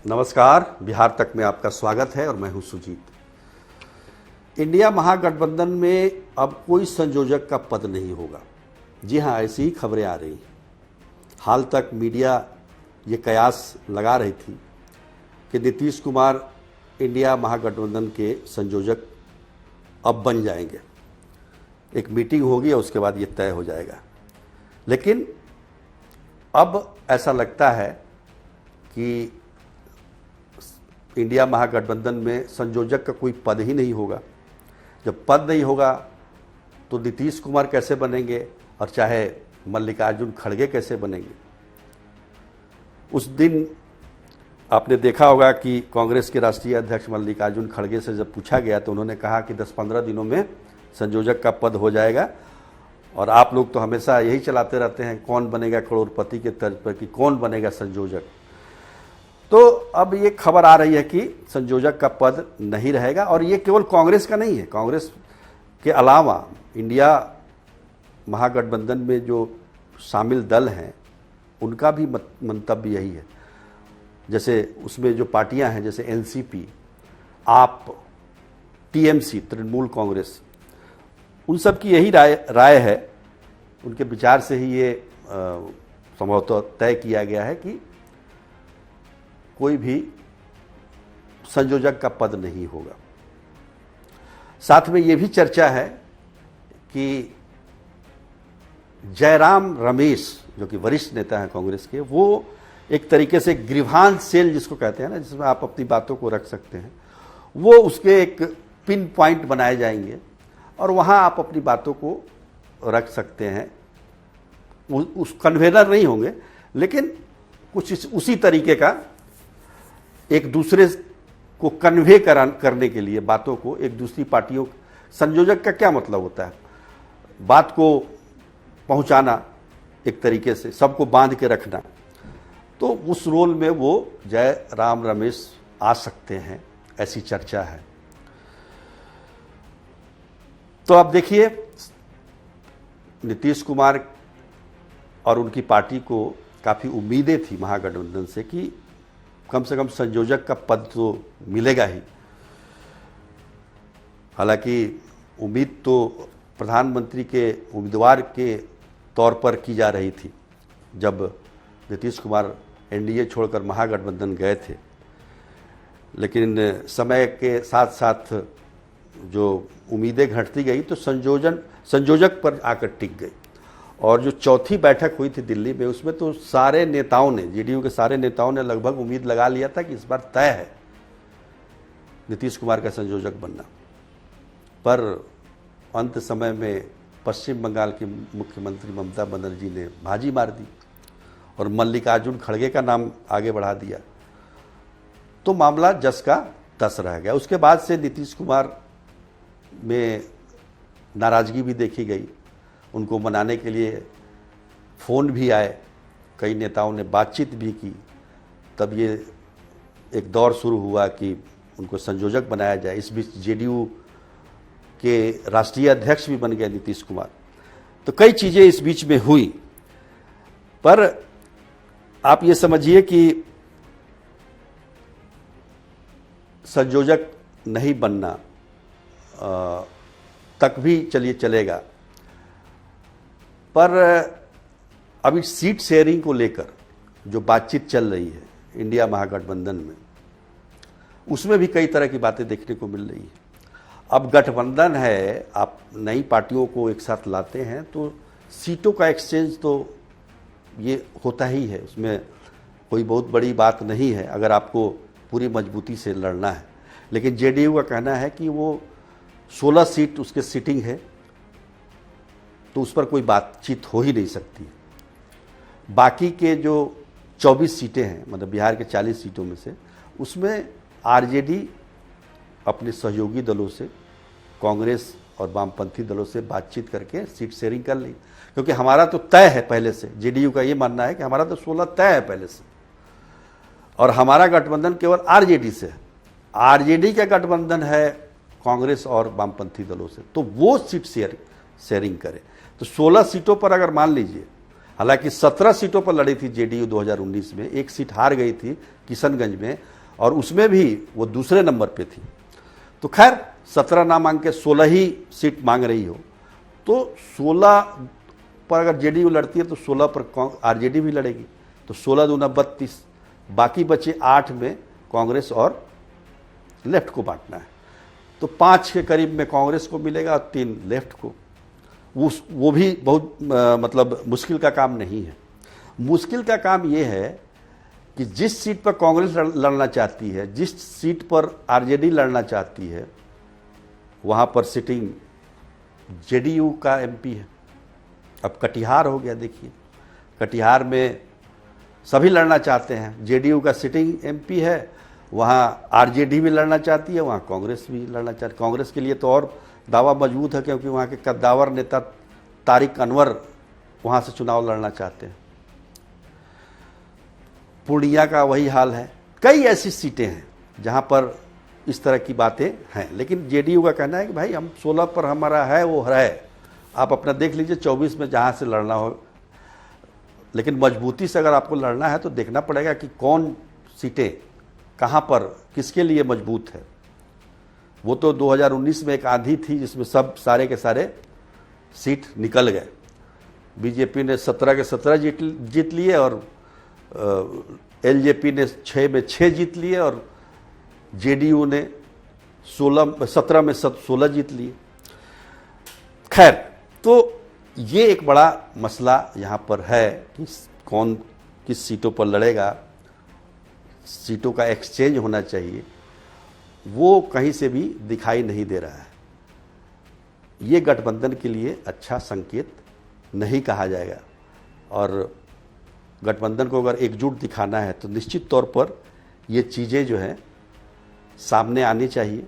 नमस्कार, बिहार तक में आपका स्वागत है और मैं हूं सुजीत। इंडिया महागठबंधन में अब कोई संयोजक का पद नहीं होगा। जी हां, ऐसी ही खबरें आ रही हैं। हाल तक मीडिया ये कयास लगा रही थी कि नीतीश कुमार इंडिया महागठबंधन के संयोजक अब बन जाएंगे। एक मीटिंग होगी और उसके बाद ये तय हो जाएगा। लेकिन अब ऐसा लगता है कि इंडिया महागठबंधन में संयोजक का कोई पद ही नहीं होगा। जब पद नहीं होगा तो नीतीश कुमार कैसे बनेंगे और चाहे मल्लिकार्जुन खड़गे कैसे बनेंगे। उस दिन आपने देखा होगा कि कांग्रेस के राष्ट्रीय अध्यक्ष मल्लिकार्जुन खड़गे से जब पूछा गया तो उन्होंने कहा कि 10-15 दिनों में संयोजक का पद हो जाएगा। और आप लोग तो हमेशा यही चलाते रहते हैं, कौन बनेगा करोड़पति के तर्ज पर कि कौन बनेगा संयोजक। तो अब ये खबर आ रही है कि संयोजक का पद नहीं रहेगा। और ये केवल कांग्रेस का नहीं है, कांग्रेस के अलावा इंडिया महागठबंधन में जो शामिल दल हैं उनका भी मंतव्य यही है। जैसे उसमें जो पार्टियां हैं, जैसे एनसीपी, आप, टीएमसी, तृणमूल कांग्रेस, उन सब की यही राय है। उनके विचार से ही ये संभवतः तय किया गया है कि कोई भी संयोजक का पद नहीं होगा। साथ में ये भी चर्चा है कि जयराम रमेश, जो कि वरिष्ठ नेता हैं कांग्रेस के, वो एक तरीके से ग्रीवांस सेल जिसको कहते हैं ना, जिसमें आप अपनी बातों को रख सकते हैं, वो उसके एक पिन पॉइंट बनाए जाएंगे और वहाँ आप अपनी बातों को रख सकते हैं। उस कन्वेनर नहीं होंगे, लेकिन कुछ उसी तरीके का एक दूसरे को कन्वे करने के लिए बातों को एक दूसरी पार्टियों। संयोजक का क्या मतलब होता है? बात को पहुंचाना, एक तरीके से सबको बांध के रखना। तो उस रोल में वो जयराम रमेश आ सकते हैं, ऐसी चर्चा है। तो आप देखिए, नीतीश कुमार और उनकी पार्टी को काफ़ी उम्मीदें थी महागठबंधन से कि कम से कम संयोजक का पद तो मिलेगा ही। हालांकि उम्मीद तो प्रधानमंत्री के उम्मीदवार के तौर पर की जा रही थी जब नीतीश कुमार एनडीए छोड़कर महागठबंधन गए थे। लेकिन समय के साथ साथ जो उम्मीदें घटती गई तो संयोजक पर आकर टिक गई। और जो चौथी बैठक हुई थी दिल्ली में, उसमें तो सारे नेताओं ने, जेडीयू के सारे नेताओं ने लगभग उम्मीद लगा लिया था कि इस बार तय है नीतीश कुमार का संयोजक बनना। पर अंत समय में पश्चिम बंगाल की मुख्यमंत्री ममता बनर्जी ने बाजी मार दी और मल्लिकार्जुन खड़गे का नाम आगे बढ़ा दिया। तो मामला जस का तस रह गया। उसके बाद से नीतीश कुमार में नाराज़गी भी देखी गई। उनको मनाने के लिए फ़ोन भी आए, कई नेताओं ने बातचीत भी की। तब ये एक दौर शुरू हुआ कि उनको संयोजक बनाया जाए। इस बीच जेडीयू के राष्ट्रीय अध्यक्ष भी बन गए नीतीश कुमार। तो कई चीज़ें इस बीच में हुई। पर आप ये समझिए कि संयोजक नहीं बनना तक भी चलिए चलेगा। पर अभी सीट शेयरिंग को लेकर जो बातचीत चल रही है इंडिया महागठबंधन में, उसमें भी कई तरह की बातें देखने को मिल रही है। अब गठबंधन है, आप नई पार्टियों को एक साथ लाते हैं तो सीटों का एक्सचेंज तो ये होता ही है, उसमें कोई बहुत बड़ी बात नहीं है अगर आपको पूरी मजबूती से लड़ना है। लेकिन जेडीयू का कहना है कि वो 16 सीट उसके सिटिंग है, तो उस पर कोई बातचीत हो ही नहीं सकती। बाकी के जो 24 सीटें हैं, मतलब बिहार के 40 सीटों में से, उसमें आरजेडी अपने सहयोगी दलों से, कांग्रेस और वामपंथी दलों से बातचीत करके सीट शेयरिंग कर ली। क्योंकि हमारा तो तय है पहले से, जेडीयू का ये मानना है कि हमारा तो 16 तय है पहले से और हमारा गठबंधन केवल आरजेडी से है। आरजेडी का गठबंधन है कांग्रेस और वामपंथी दलों से, तो वो सीट शेयरिंग करे। तो 16 सीटों पर अगर मान लीजिए, हालांकि 17 सीटों पर लड़ी थी जेडीयू 2019 में, एक सीट हार गई थी किशनगंज में, और उसमें भी वो दूसरे नंबर पे थी। तो खैर 17 ना मांग के 16 ही सीट मांग रही हो, तो 16 पर अगर जेडीयू लड़ती है तो 16 पर आरजेडी भी लड़ेगी, तो 16 दूना 32, बाकी बचे 8 में कांग्रेस और लेफ्ट को बांटना है। तो 5 के करीब में कांग्रेस को मिलेगा और 3 लेफ्ट को। वो भी बहुत मतलब मुश्किल का काम नहीं है। मुश्किल का काम ये है कि जिस सीट पर कांग्रेस लड़ना चाहती है, जिस सीट पर आरजेडी लड़ना चाहती है, वहाँ पर सिटिंग जेडीयू का एमपी है। अब कटिहार हो गया, देखिए कटिहार में सभी लड़ना चाहते हैं, जेडीयू का सिटिंग एमपी है, वहाँ आरजेडी भी लड़ना चाहती है, वहाँ कांग्रेस भी लड़ना चाहती है। कांग्रेस के लिए तो और दावा मजबूत है, क्योंकि वहाँ के कद्दावर नेता तारिक अनवर वहाँ से चुनाव लड़ना चाहते हैं। पूर्णिया का वही हाल है। कई ऐसी सीटें हैं जहाँ पर इस तरह की बातें हैं, लेकिन जेडीयू का कहना है कि भाई हम 16 पर हमारा है, वो है, आप अपना देख लीजिए 24 में जहाँ से लड़ना हो। लेकिन मजबूती से अगर आपको लड़ना है तो देखना पड़ेगा कि कौन सीटें कहाँ पर किसके लिए मजबूत है। वो तो 2019 में एक आंधी थी जिसमें सब सारे के सारे सीट निकल गए। बीजेपी ने 17 के 17 जीत लिए और एलजेपी ने 6 में 6 जीत लिए और जेडीयू ने 17 में 16 जीत लिए। खैर, तो ये एक बड़ा मसला यहाँ पर है कि कौन किस सीटों पर लड़ेगा, सीटों का एक्सचेंज होना चाहिए, वो कहीं से भी दिखाई नहीं दे रहा है। ये गठबंधन के लिए अच्छा संकेत नहीं कहा जाएगा, और गठबंधन को अगर एकजुट दिखाना है तो निश्चित तौर पर ये चीज़ें जो हैं सामने आनी चाहिए।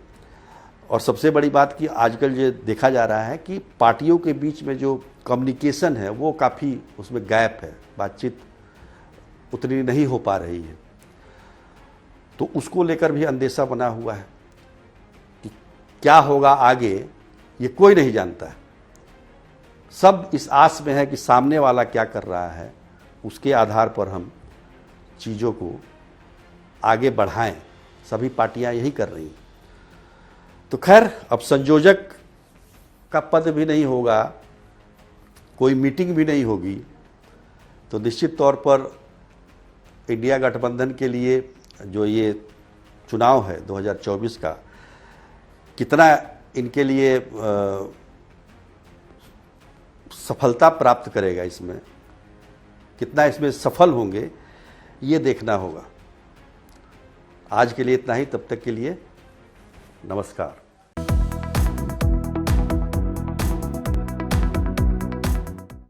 और सबसे बड़ी बात कि आजकल ये देखा जा रहा है कि पार्टियों के बीच में जो कम्युनिकेशन है वो काफ़ी उसमें गैप है, बातचीत उतनी नहीं हो पा रही है। तो उसको लेकर भी अंदेशा बना हुआ है कि क्या होगा आगे, ये कोई नहीं जानता है। सब इस आस में है कि सामने वाला क्या कर रहा है, उसके आधार पर हम चीज़ों को आगे बढ़ाएं। सभी पार्टियां यही कर रही हैं। तो खैर, अब संयोजक का पद भी नहीं होगा, कोई मीटिंग भी नहीं होगी, तो निश्चित तौर पर इंडिया गठबंधन के लिए जो ये चुनाव है 2024 का, कितना इनके लिए सफलता प्राप्त करेगा, इसमें कितना इसमें सफल होंगे, ये देखना होगा। आज के लिए इतना ही, तब तक के लिए नमस्कार।